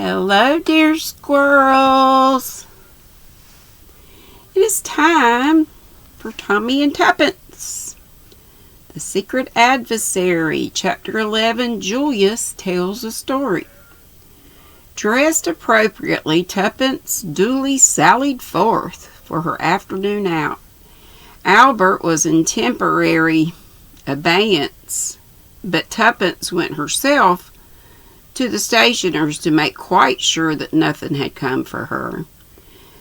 Hello, dear squirrels. It is time for Tommy and Tuppence. The Secret Adversary, Chapter 11, Julius tells a story. Dressed appropriately, Tuppence duly sallied forth for her afternoon out. Albert was in temporary abeyance, but Tuppence went herself to the stationer's to make quite sure that nothing had come for her.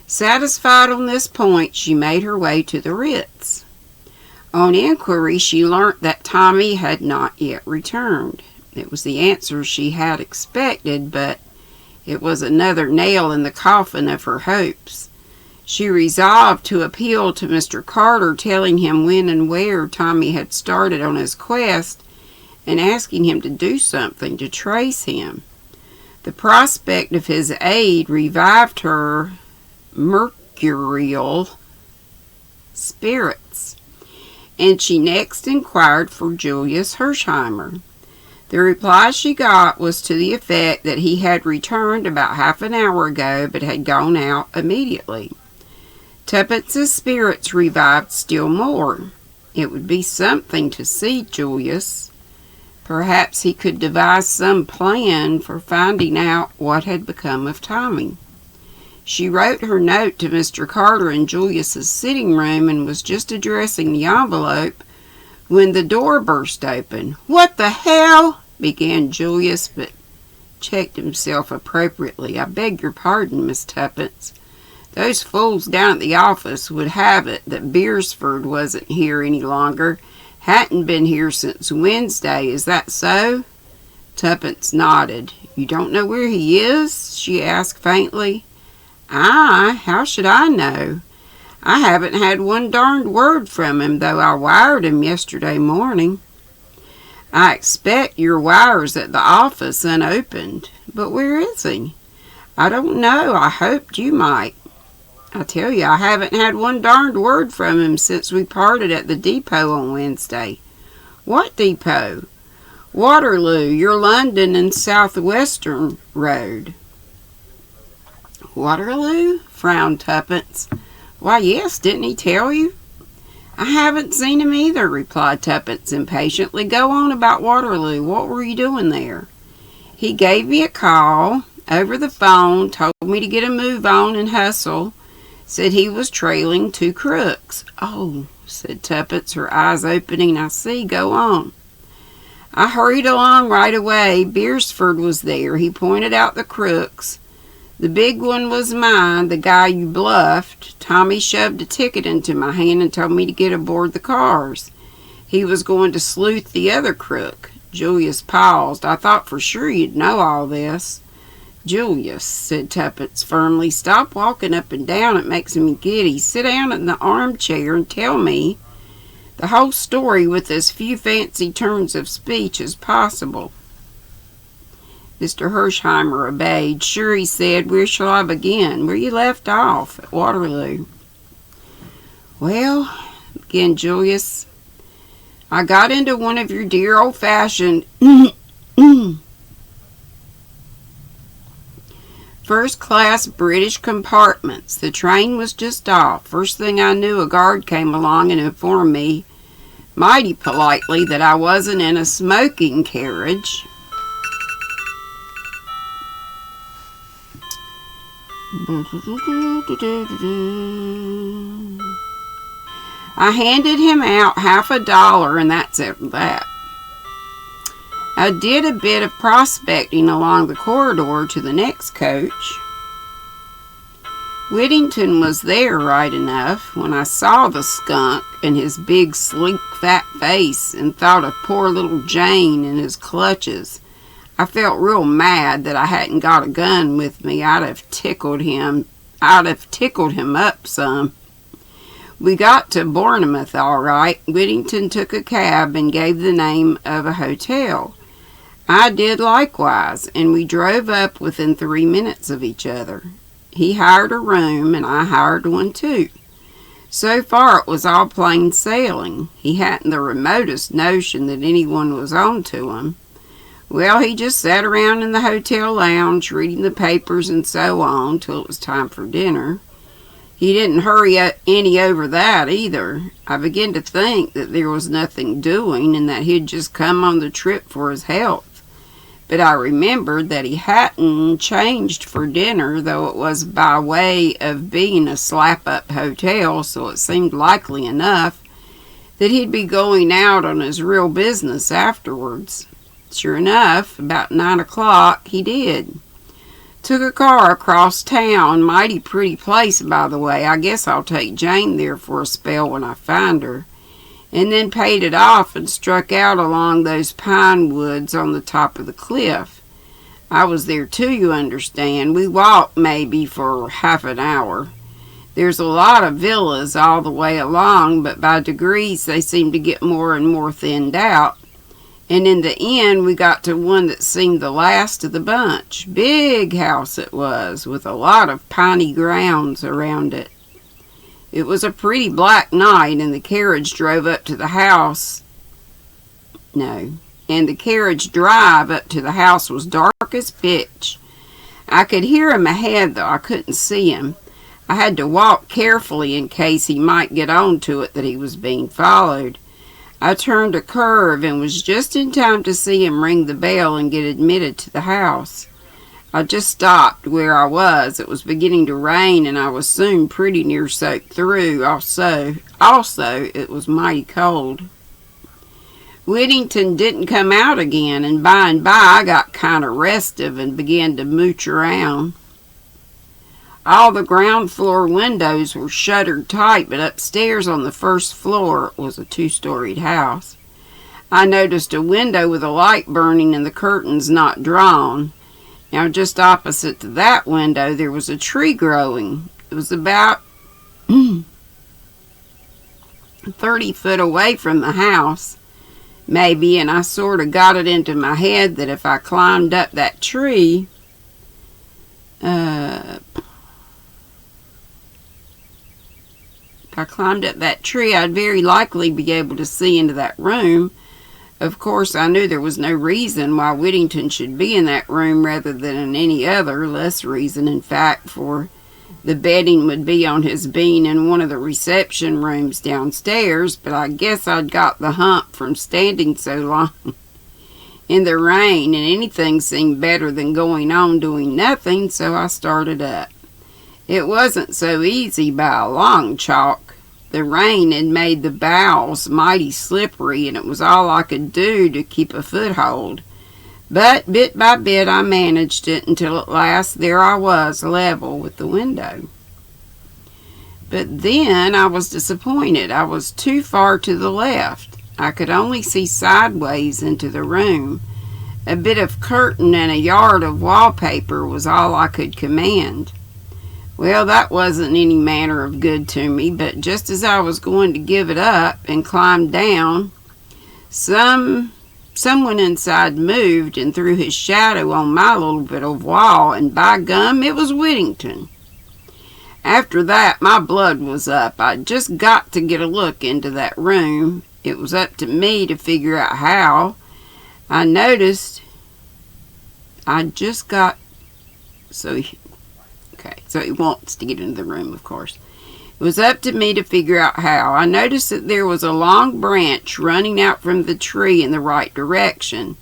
Satisfied on this point, she made her way to the Ritz. On inquiry, she learnt that Tommy had not yet returned. It was the answer she had expected, but it was another nail in the coffin of her hopes. She resolved to appeal to Mr. Carter, telling him when and where Tommy had started on his quest and asking him to do something to trace him. The prospect of his aid revived her mercurial spirits, and she next inquired for Julius Hersheimer. The reply she got was to the effect that he had returned about half an hour ago, but had gone out immediately. Tuppence's spirits revived still more. It would be something to see Julius. Perhaps he could devise some plan for finding out what had become of Tommy. She wrote her note to Mr. Carter in Julius's sitting room and was just addressing the envelope when the door burst open. "What the hell?" began Julius, but checked himself appropriately. "I beg your pardon, Miss Tuppence. Those fools down at the office would have it that Beresford wasn't here any longer. Hadn't been here since Wednesday. Is that so?" Tuppence nodded. "You don't know where he is?" she asked faintly. How should I know? I haven't had one darned word from him, though I wired him yesterday morning." "I expect your wire's at the office unopened. But where is he?" "I don't know. I hoped you might. I tell you, I haven't had one darned word from him since we parted at the depot on Wednesday." "What depot?" "Waterloo, your London and Southwestern road." "Waterloo?" frowned Tuppence. "Why, yes, didn't he tell you?" "I haven't seen him either," replied Tuppence impatiently. "Go on about Waterloo. What were you doing there?" "He gave me a call over the phone, told me to get a move on and hustle. Said he was trailing 2 crooks." "Oh," said Tuppence, her eyes opening. "I see. Go on." "I hurried along right away. Beresford was there. He pointed out the crooks. The big one was mine, the guy you bluffed. Tommy shoved a ticket into my hand and told me to get aboard the cars. He was going to sleuth the other crook." Julius paused. "I thought for sure you'd know all this." "Julius," said Tuppence firmly, "stop walking up and down. It makes me giddy. Sit down in the armchair and tell me the whole story with as few fancy turns of speech as possible." Mr. Hersheimer obeyed. "Sure," he said. "Where shall I begin?" "Where you left off, at Waterloo." "Well," began Julius, "I got into one of your dear old-fashioned first-class British compartments. The train was just off. First thing I knew, a guard came along and informed me, mighty politely, that I wasn't in a smoking carriage. I handed him out $50, and that's that. I did a bit of prospecting along the corridor to the next coach. Whittington was there right enough when I saw the skunk and his big, sleek, fat face and thought of poor little Jane in his clutches. I felt real mad that I hadn't got a gun with me. I'd have tickled him up some. We got to Bournemouth all right. Whittington took a cab and gave the name of a hotel. I did likewise, and we drove up within 3 minutes of each other. He hired a room, and I hired one too. So far it was all plain sailing. He hadn't the remotest notion that anyone was on to him. Well, he just sat around in the hotel lounge reading the papers and so on till it was time for dinner. He didn't hurry any over that either. I began to think that there was nothing doing and that he'd just come on the trip for his health. But I remembered that he hadn't changed for dinner, though it was by way of being a slap-up hotel, so it seemed likely enough that he'd be going out on his real business afterwards. Sure enough, about 9 o'clock, he did. Took a car across town. Mighty pretty place, by the way. I guess I'll take Jane there for a spell when I find her. And then paid it off and struck out along those pine woods on the top of the cliff. I was there too, you understand. We walked maybe for half an hour. There's a lot of villas all the way along, but by degrees they seem to get more and more thinned out. And in the end, we got to one that seemed the last of the bunch. Big house it was, with a lot of piney grounds around it. It was a pretty black night, and the carriage drove up to the house. The carriage drive up to the house was dark as pitch. I could hear him ahead, though I couldn't see him. I had to walk carefully in case he might get on to it that he was being followed. I turned a curve and was just in time to see him ring the bell and get admitted to the house. I just stopped where I was. It was beginning to rain, and I was soon pretty near soaked through. Also, it was mighty cold. Whittington didn't come out again, and by I got kind of restive and began to mooch around. All the ground floor windows were shuttered tight, but upstairs on the first floor, it was a 2-storied house, I noticed a window with a light burning and the curtains not drawn. Now, just opposite to that window, there was a tree growing. It was about 30 foot away from the house, maybe, and I sort of got it into my head that if I climbed up that tree, I'd very likely be able to see into that room. Of course, I knew there was no reason why Whittington should be in that room rather than in any other, less reason, in fact, for the bedding would be on his being in one of the reception rooms downstairs, but I guess I'd got the hump from standing so long in the rain, and anything seemed better than going on doing nothing, so I started up. It wasn't so easy by a long chalk. The rain had made the boughs mighty slippery, and it was all I could do to keep a foothold. But bit by bit I managed it until at last there I was, level with the window. But then I was disappointed. I was too far to the left. I could only see sideways into the room. A bit of curtain and a yard of wallpaper was all I could command. Well, that wasn't any manner of good to me, but just as I was going to give it up and climb down, someone inside moved and threw his shadow on my little bit of wall, and by gum, it was Whittington. After that, my blood was up. I'd just got to get a look into that room. It was up to me to figure out how. I noticed so he wants to get into the room, of course. It was up to me to figure out how. I noticed that there was a long branch running out from the tree in the right direction.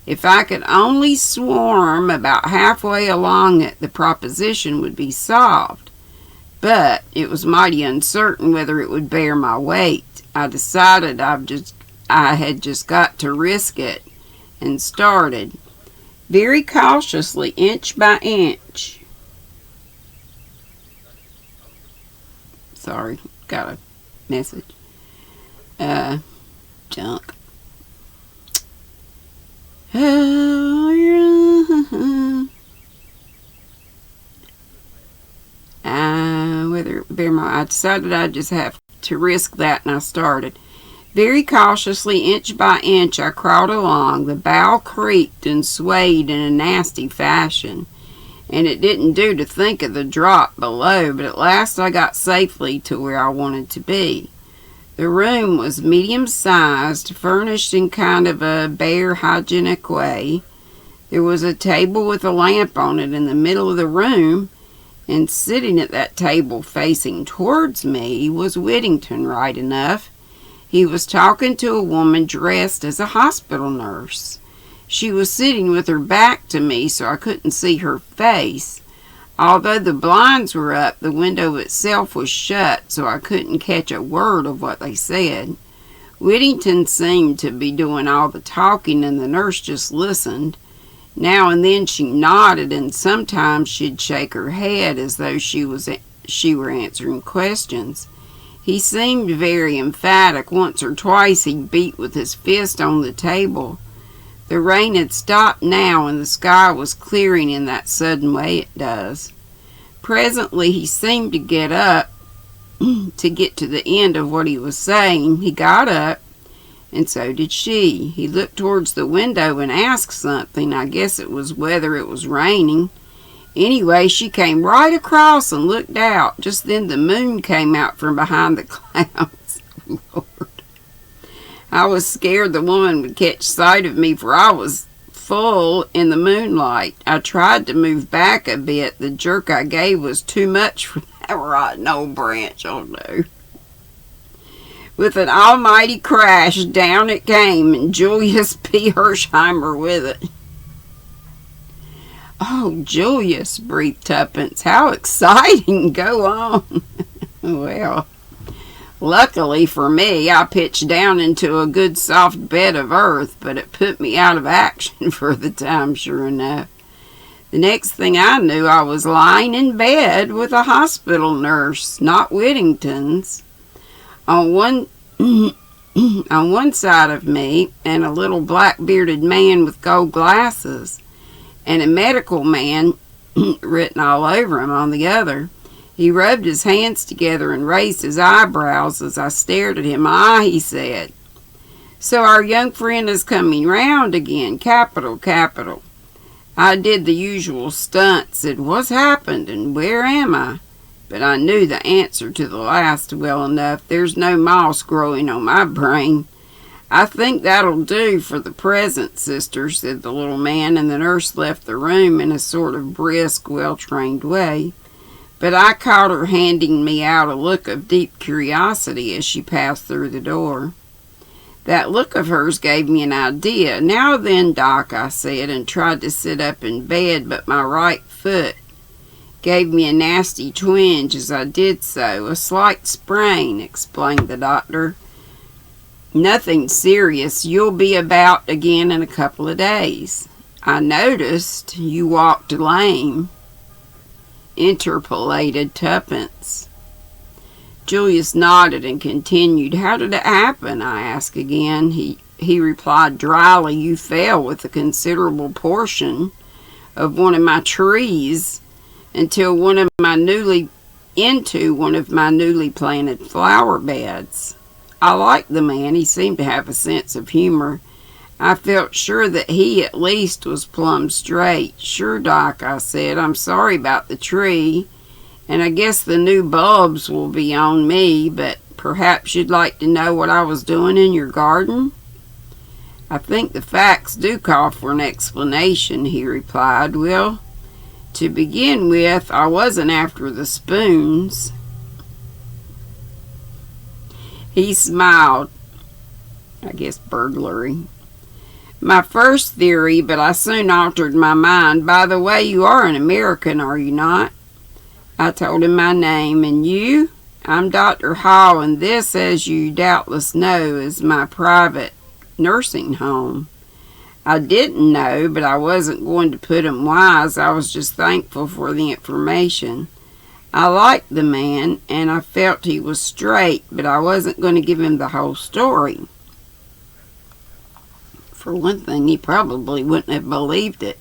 If I could only swarm about halfway along it, the proposition would be solved. But it was mighty uncertain whether it would bear my weight. I decided I had just got to risk it, and started, very cautiously, inch by inch. Sorry, got a message. Junk. I decided I'd just have to risk that, and I started. Very cautiously, inch by inch, I crawled along. The bough creaked and swayed in a nasty fashion, and it didn't do to think of the drop below, but at last I got safely to where I wanted to be. The room was medium-sized, furnished in kind of a bare, hygienic way. There was a table with a lamp on it in the middle of the room, and sitting at that table facing towards me was Whittington, right enough. He was talking to a woman dressed as a hospital nurse. She was sitting with her back to me, so I couldn't see her face. Although the blinds were up, the window itself was shut, so I couldn't catch a word of what they said. Whittington seemed to be doing all the talking, and the nurse just listened. Now and then she nodded, and sometimes she'd shake her head as though she were answering questions. He seemed very emphatic. Once or twice he beat with his fist on the table. The rain had stopped now, and the sky was clearing in that sudden way it does. Presently he seemed to get up to get to the end of what he was saying. He got up, and so did she. He looked towards the window and asked something. I guess it was whether it was raining. Anyway, she came right across and looked out. Just then the moon came out from behind the clouds. Lord. I was scared the woman would catch sight of me, for I was full in the moonlight. I tried to move back a bit. The jerk I gave was too much for that rotten old branch. Oh no. With an almighty crash, down it came, and Julius P. Hersheimer with it. "Oh, Julius," breathed Tuppence, "how exciting! Go on." Well, luckily for me, I pitched down into a good soft bed of earth, but it put me out of action for the time, sure enough. The next thing I knew, I was lying in bed with a hospital nurse, not Whittington's. On one side of me, and a little black-bearded man with gold glasses, and a medical man written all over him on the other. He rubbed his hands together and raised his eyebrows as I stared at him. "Ah," he said, "so our young friend is coming round again. Capital, capital." I did the usual stunt, said, "What's happened, and where am I?" But I knew the answer to the last well enough. There's no moss growing on my brain. "I think that'll do for the present, sister," said the little man, and the nurse left the room in a sort of brisk, well-trained way. But I caught her handing me out a look of deep curiosity as she passed through the door. That look of hers gave me an idea. "Now then, Doc," I said, and tried to sit up in bed, but my right foot gave me a nasty twinge as I did so. "A slight sprain," explained the doctor. "Nothing serious. You'll be about again in a couple of days." "I noticed you walked lame," interpolated Tuppence. Julius nodded and continued. "How did it happen?" I asked again. He replied dryly, "You fell with a considerable portion of one of my trees into one of my newly planted flower beds." I liked the man. He seemed to have a sense of humor. I felt sure that he at least was plumb straight. "Sure, Doc," I said. "I'm sorry about the tree, and I guess the new bulbs will be on me, but perhaps you'd like to know what I was doing in your garden?" "I think the facts do call for an explanation," he replied. "Well, to begin with, I wasn't after the spoons." He smiled. I guess burglary. "My first theory, but I soon altered my mind. By the way, you are an American, are you not?" I told him my name. "And you?" "I'm Dr. Hall, and this, as you doubtless know, is my private nursing home." I didn't know, but I wasn't going to put him wise. I was just thankful for the information. I liked the man, and I felt he was straight, but I wasn't going to give him the whole story. For one thing, he probably wouldn't have believed it.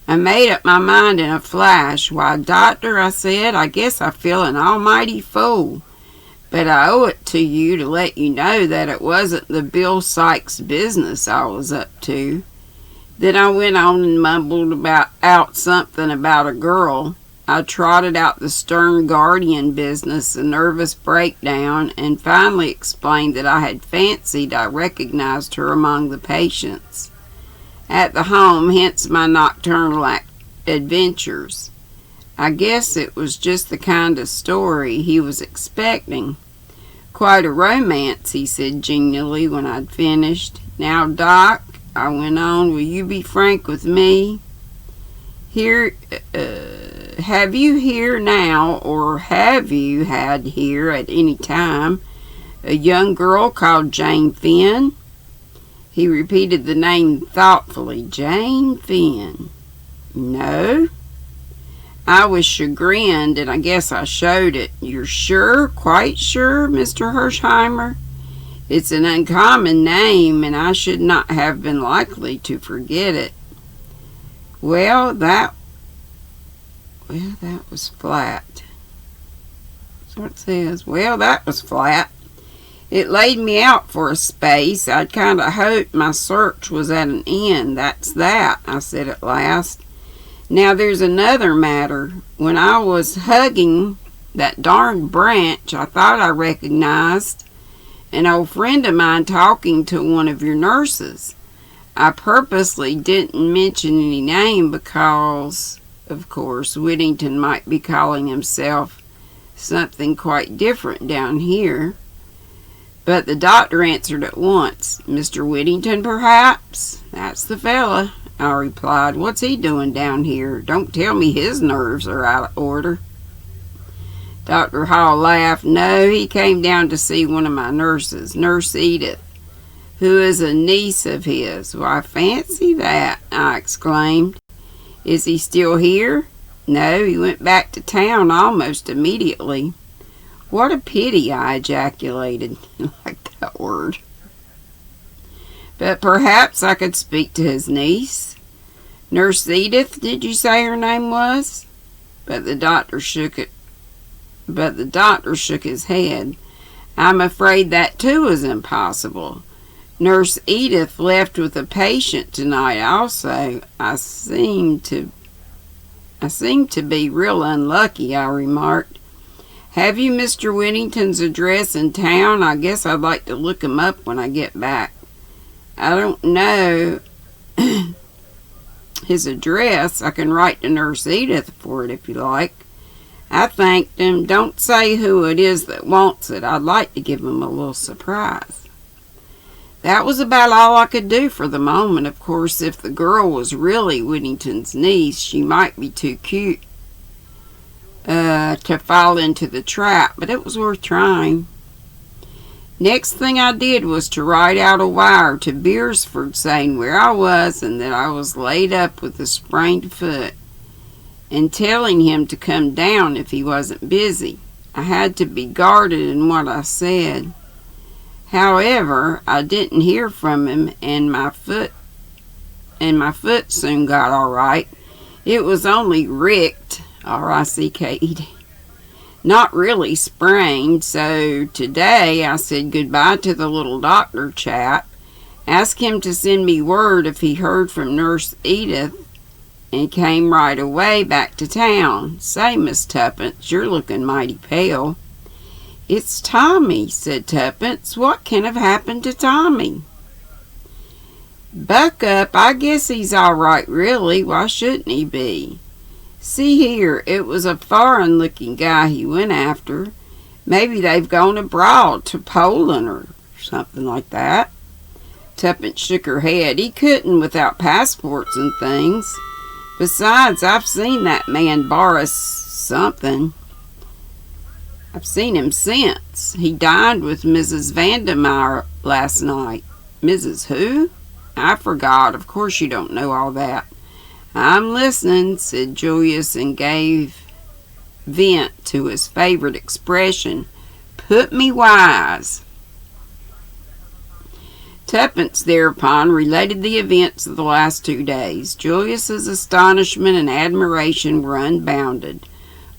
I made up my mind in a flash. "Why, Doctor," I said, "I guess I feel an almighty fool. But I owe it to you to let you know that it wasn't the Bill Sykes business I was up to." Then I went on and mumbled out something about a girl. I trotted out the stern guardian business, a nervous breakdown, and finally explained that I had fancied I recognized her among the patients at the home, hence my nocturnal adventures. I guess it was just the kind of story he was expecting. Quite a romance, he said genially when I'd finished. Now, Doc, I went on, will you be frank with me? Have you here now, or have you had here at any time, a young girl called Jane Finn? He repeated the name thoughtfully. Jane Finn. No? I was chagrined, and I guess I showed it. You're sure, quite sure, Mr. Hersheimer? It's an uncommon name, and I should not have been likely to forget it. Well, that was flat. So it says, well, that was flat. It laid me out for a space. I'd kind of hoped my search was at an end. That's that, I said at last. Now there's another matter. When I was hugging that darned branch, I thought I recognized an old friend of mine talking to one of your nurses. I purposely didn't mention any name because, of course, Whittington might be calling himself something quite different down here. But the doctor answered at once. Mr. Whittington, perhaps? That's the fella, I replied. What's he doing down here? Don't tell me his nerves are out of order. Dr. Hall laughed. No, he came down to see one of my nurses, Nurse Edith, who is a niece of his. Why, fancy that, I exclaimed. Is he still here? No, he went back to town almost immediately. What a pity, I ejaculated. I like that word. But perhaps I could speak to his niece. Nurse Edith, did you say her name was? But the doctor shook his head. I'm afraid that too is impossible. Nurse Edith left with a patient tonight also. I seem to be real unlucky, I remarked. Have you Mr. Whittington's address in town? I guess I'd like to look him up when I get back. I don't know his address. I can write to Nurse Edith for it if you like. I thanked him. Don't say who it is that wants it. I'd like to give him a little surprise. That was about all I could do for the moment. Of course, if the girl was really Whittington's niece, she might be too cute to fall into the trap, but it was worth trying. Next thing I did was to write out a wire to Beersford saying where I was and that I was laid up with a sprained foot, and telling him to come down if he wasn't busy. I had to be guarded in what I said. However, I didn't hear from him, and my foot soon got all right. It was only ricked, R-I-C-K-E-D, not really sprained. So today I said goodbye to the little doctor chap, asked him to send me word if he heard from Nurse Edith, and came right away back to town. Say, Miss Tuppence, you're looking mighty pale. It's Tommy, said Tuppence. What can have happened to Tommy? Buck up. I guess he's all right, really. Why shouldn't he be? See here, it was a foreign-looking guy he went after. Maybe they've gone abroad to Poland or something like that. Tuppence shook her head. He couldn't without passports and things. Besides, I've seen that man Boris something. I've seen him since. He dined with Mrs. Vandemeyer last night. Mrs. who? I forgot. Of course you don't know all that. I'm listening, said Julius, and gave vent to his favorite expression. Put me wise. Tuppence thereupon related the events of the last 2 days. Julius's astonishment and admiration were unbounded.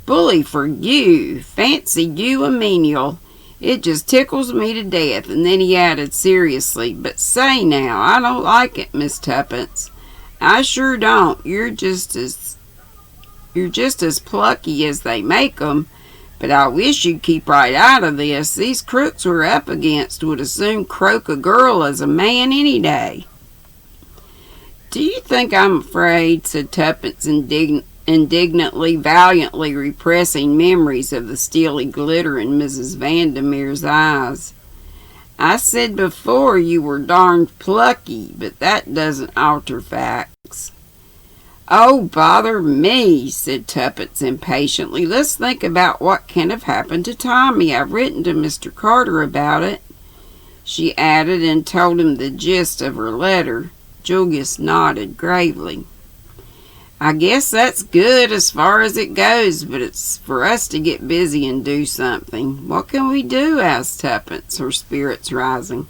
Bully for you! Fancy you a menial! It just tickles me to death. And then he added seriously, but say now, I don't like it, Miss Tuppence. I sure don't. You're just as You're just as plucky as they make 'em, but I wish you'd keep right out of this. These crooks we're up against would as soon croak a girl as a man any day." "Do you think I'm afraid?" said Tuppence indignantly, valiantly repressing memories of the steely glitter in Mrs. Vandermeer's eyes. "I said before you were darned plucky, but that doesn't alter facts." "Oh, bother me," said Tuppence impatiently. "Let's think about what can have happened to Tommy. I've written to Mr. Carter about it," she added, and told him the gist of her letter. Julius nodded gravely. "I guess that's good as far as it goes, but it's for us to get busy and do something." "What can we do?" asked Tuppence, her spirits rising.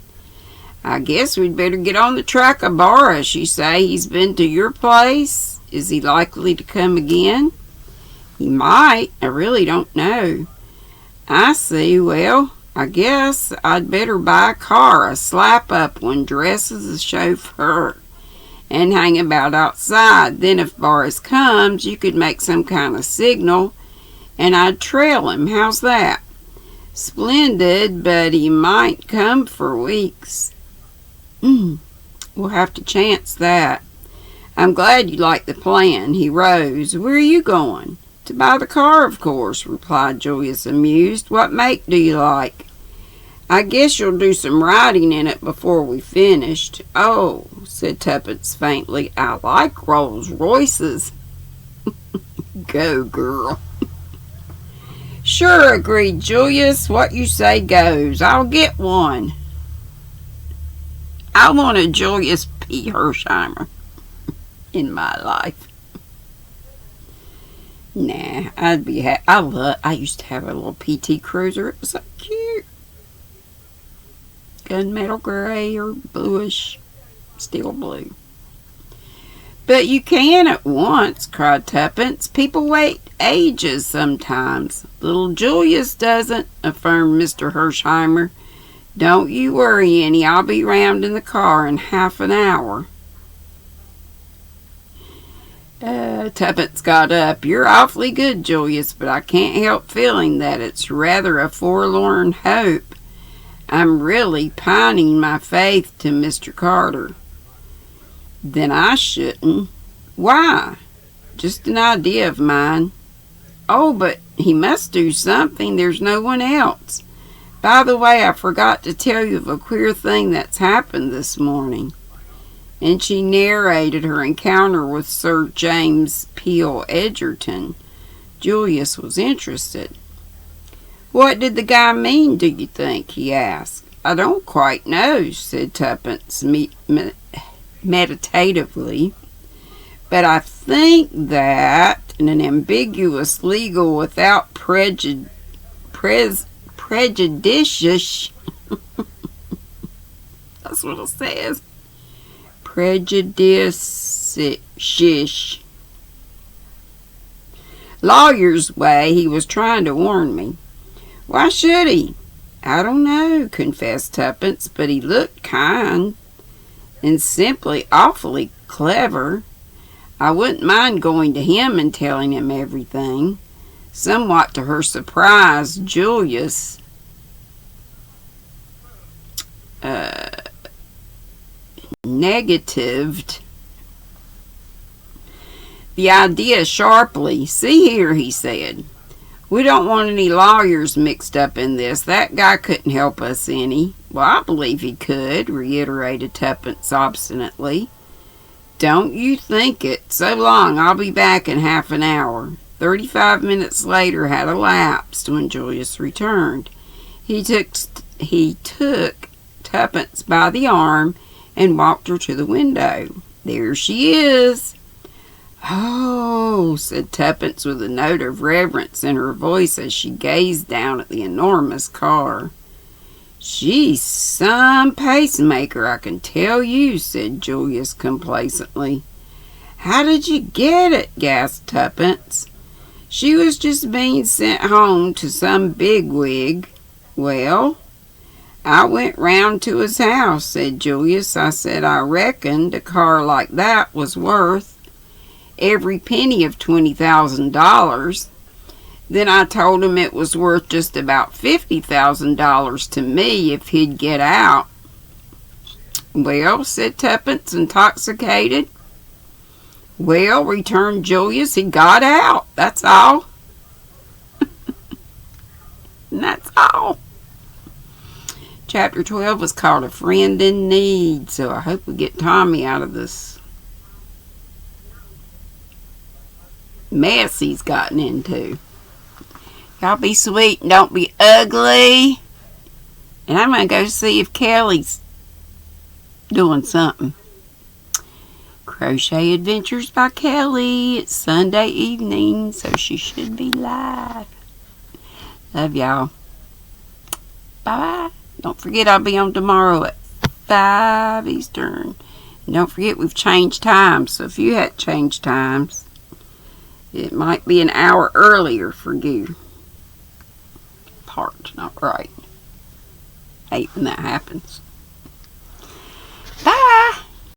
"I guess we'd better get on the track of Boris. You say he's been to your place. Is he likely to come again?" "He might. I really don't know." "I see. Well, I guess I'd better buy a car, a slap-up one, dress as a chauffeur, and hang about outside. Then if Boris comes, you could make some kind of signal, and I'd trail him. How's that?" "Splendid, but he might come for weeks." "We'll have to chance that." "I'm glad you like the plan." He rose. "Where are you going?" "To buy the car, of course," replied Julius, amused. "What make do you like?" "I guess you'll do some riding in it before we finished." "Oh," said Tuppence faintly, "I like Rolls Royces." "Go, girl." "Sure," agreed Julius. "What you say goes. I'll get one. I want a Julius P. Hersheimer in my life." "Nah, I'd be I used to have a little PT Cruiser. It was so cute. Gunmetal gray or bluish, steel blue." "But you can at once," cried Tuppence. "People wait ages sometimes." "Little Julius doesn't," affirmed Mr. Hersheimer. "Don't you worry any. I'll be round in the car in half an hour." Tuppence got up. "You're awfully good, Julius, but I can't help feeling that it's rather a forlorn hope. I'm really pining my faith to Mr. Carter." "Then I shouldn't." "Why?" "Just an idea of mine." "Oh, but he must do something. There's no one else. By the way, I forgot to tell you of a queer thing that's happened this morning." And she narrated her encounter with Sir James Peel Edgerton. Julius was interested. "What did the guy mean, do you think?" he asked. "I don't quite know," said Tuppence meditatively. "But I think that in an ambiguous legal without prejudice that's what it says. Prejudice-ish lawyer's way, he was trying to warn me." "Why should he?" "I don't know," confessed Tuppence, "but he looked kind and simply awfully clever. I wouldn't mind going to him and telling him everything." Somewhat to her surprise, Julius negatived the idea sharply. "See here," he said, "we don't want any lawyers mixed up in this. That guy couldn't help us any." "Well, I believe he could," reiterated Tuppence obstinately. "Don't you think it. So long. I'll be back in half an hour." 35 minutes later had elapsed when Julius returned. He took Tuppence by the arm and walked her to the window. "There she is." "Oh," said Tuppence with a note of reverence in her voice as she gazed down at the enormous car. "She's some pacemaker, I can tell you," said Julius complacently. "How did you get it?" gasped Tuppence. "She was just being sent home to some bigwig." "Well?" "I went round to his house," said Julius. "I said I reckoned a car like that was worth—" every penny of $20,000. Then I told him it was worth just about $50,000 to me if he'd get out. Well, said Tuppence, intoxicated. Well, returned Julius, he got out. That's all. And that's all. Chapter 12 was called A Friend in Need. So I hope we get Tommy out of this mess he's gotten into. Y'all be sweet and don't be ugly. And I'm going to go see if Kelly's doing something. Crochet Adventures by Kelly. It's Sunday evening, so she should be live. Love y'all. Bye-bye. Don't forget I'll be on tomorrow at 5 Eastern. And don't forget we've changed times. So if you had changed times, it might be an hour earlier for you. Part, not right. Hate when that happens.